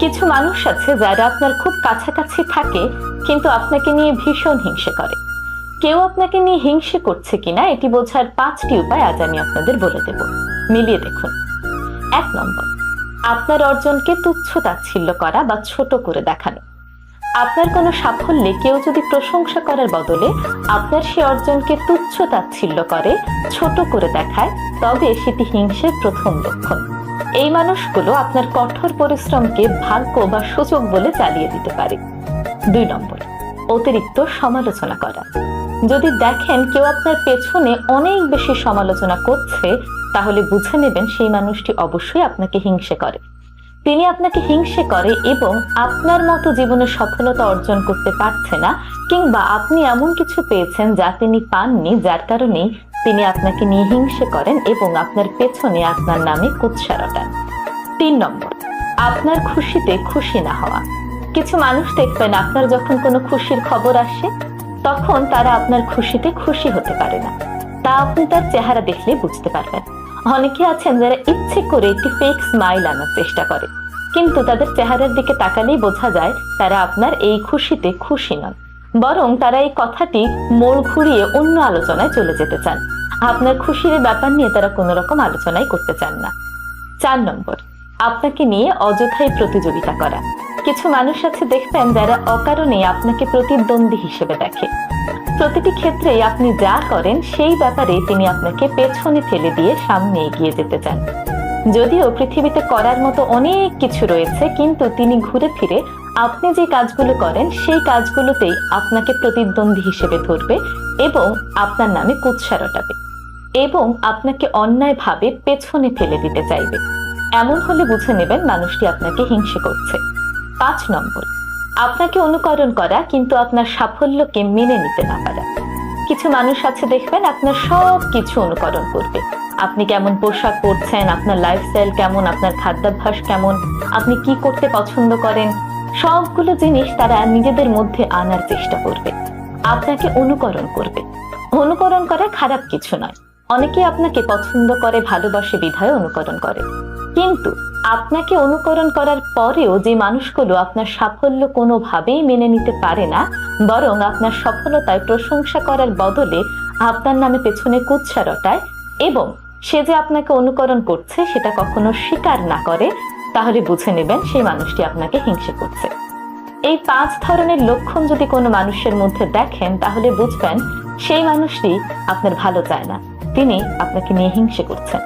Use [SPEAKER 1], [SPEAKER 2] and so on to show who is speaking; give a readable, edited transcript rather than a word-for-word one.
[SPEAKER 1] কিছু মানুষ আছে যারা আপনার খুব কাছাকাছি থাকে কিন্তু আপনাকে নিয়ে ভীষণ হিংসে করে। কেউ আপনাকে নিয়ে হিংসে করছে কিনা এটি বোঝার 5টি উপায় আজ আমি আপনাদের বলে দেব, মিলিয়ে দেখুন। 1 নম্বর, আপনার অর্জনকে তুচ্ছ তাচ্ছিল্য করা বা ছোট করে দেখানো। আপনার কোনো সাফল্যে কেউ যদি প্রশংসা করার বদলে আপনার সে অর্জনকে তুচ্ছ তাচ্ছিল্য করে, ছোট করে দেখায়, তবে সেটি হিংসের প্রথম লক্ষণ। এই মানুষগুলো আপনার কঠোর পরিশ্রমকে ভাগ্য বা সুযোগ বলে চালিয়ে দিতে পারে। 2 নম্বর, অতিরিক্ত সমালোচনা করা। যদি দেখেন কেউ আপনার পেছনে অনেক বেশি সমালোচনা করছে, তাহলে বুঝে নেবেন সেই মানুষটি অবশ্যই আপনাকে হিংসে করে। তিনি আপনাকে হিংসে করে এবং আপনার মতো জীবনে সফলতা অর্জন করতে পারছে না, কিংবা আপনি এমন কিছু পেয়েছেন যা তিনি পাননি, যার কারণে তিনি আপনাকে নিয়ে হিংসে করেন এবং আপনার পেছনে আপনার নামে কুৎসা রটান। 3 নম্বর, আপনার খুশিতে খুশি না হওয়া। কিছু মানুষ দেখবেন আপনার যখন কোনো খুশির খবর আসে তখন তারা আপনার খুশিতে খুশি হতে পারে না, তা আপনি তার চেহারা দেখলে বুঝতে পারবেন। অনেকে আছেন যারা ইচ্ছে করে একটি ফেক স্মাইল আনার চেষ্টা করে, কিন্তু তাদের চেহারার দিকে তাকালেই বোঝা যায় তারা আপনার এই খুশিতে খুশি নন, বরং তারা এই কথাটি মোড় ঘুরিয়ে অন্য আলোচনায় চলে যেতে চান। আপনার খুশির ব্যাপার নিয়ে তারা কোনো রকম আলোচনাই করতে চান না। 4 নম্বর, আপনাকে নিয়ে অযথাই প্রতিযোগিতা করা। কিছু মানুষ আছে দেখবেন যারা অকারণে আপনাকে প্রতিদ্বন্দ্বী হিসেবে দেখে। প্রতিটি ক্ষেত্রেই আপনি যা করেন সেই ব্যাপারে তিনি আপনাকে পেছনে ফেলে দিয়ে সামনে এগিয়ে যেতে চান। যদিও পৃথিবীতে করার মতো অনেক কিছু রয়েছে, কিন্তু তিনি ঘুরে ফিরে আপনি যে কাজগুলো করেন সেই কাজগুলোতেই আপনাকে প্রতিদ্বন্দ্বী হিসেবে ধরবে এবং আপনার নামে কুৎসা রটাবে এবং আপনাকে অন্যায়ভাবে পেছনে ফেলে দিতে চাইবে। এমন হলে বুঝে নেবেন মানুষটি আপনাকে হিংসে করছে। 5 নম্বর, আপনাকে অনুকরণ করা কিন্তু আপনার সাফল্যকে মেনে নিতে না পারা। কিছু মানুষ আছে দেখবেন আপনার সব কিছু অনুকরণ করবে। আপনি কেমন পোশাক পরছেন, আপনার লাইফস্টাইল কেমন, আপনার খাদ্যাভ্যাস কেমন, আপনি কি করতে পছন্দ করেন, সবগুলো জিনিস তারা নিজেদের মধ্যে আনার চেষ্টা করবে, আপনাকে অনুকরণ করবে। অনুকরণ করা খারাপ কিছু নয়, অনেকে আপনাকে পছন্দ করে, ভালোবাসে বিধায় অনুকরণ করে। কিন্তু আপনাকে অনুকরণ করার পরেও যে মানুষগুলো আপনার সাফল্য কোনোভাবেই মেনে নিতে পারে না, বরং আপনার সফলতায় প্রশংসা করার বদলে আপনার নামে পেছনে কুৎসা রটায় এবং সে যে আপনাকে অনুকরণ করছে সেটা কখনো স্বীকার না করে, তাহলে বুঝে নেবেন সেই মানুষটি আপনাকে হিংসে করছে। এই 5 ধরনের লক্ষণ যদি কোনো মানুষের মধ্যে দেখেন, তাহলে বুঝবেন সেই মানুষটি আপনার ভালো চায় না, তিনি আপনাকে নিয়ে হিংসে করছেন।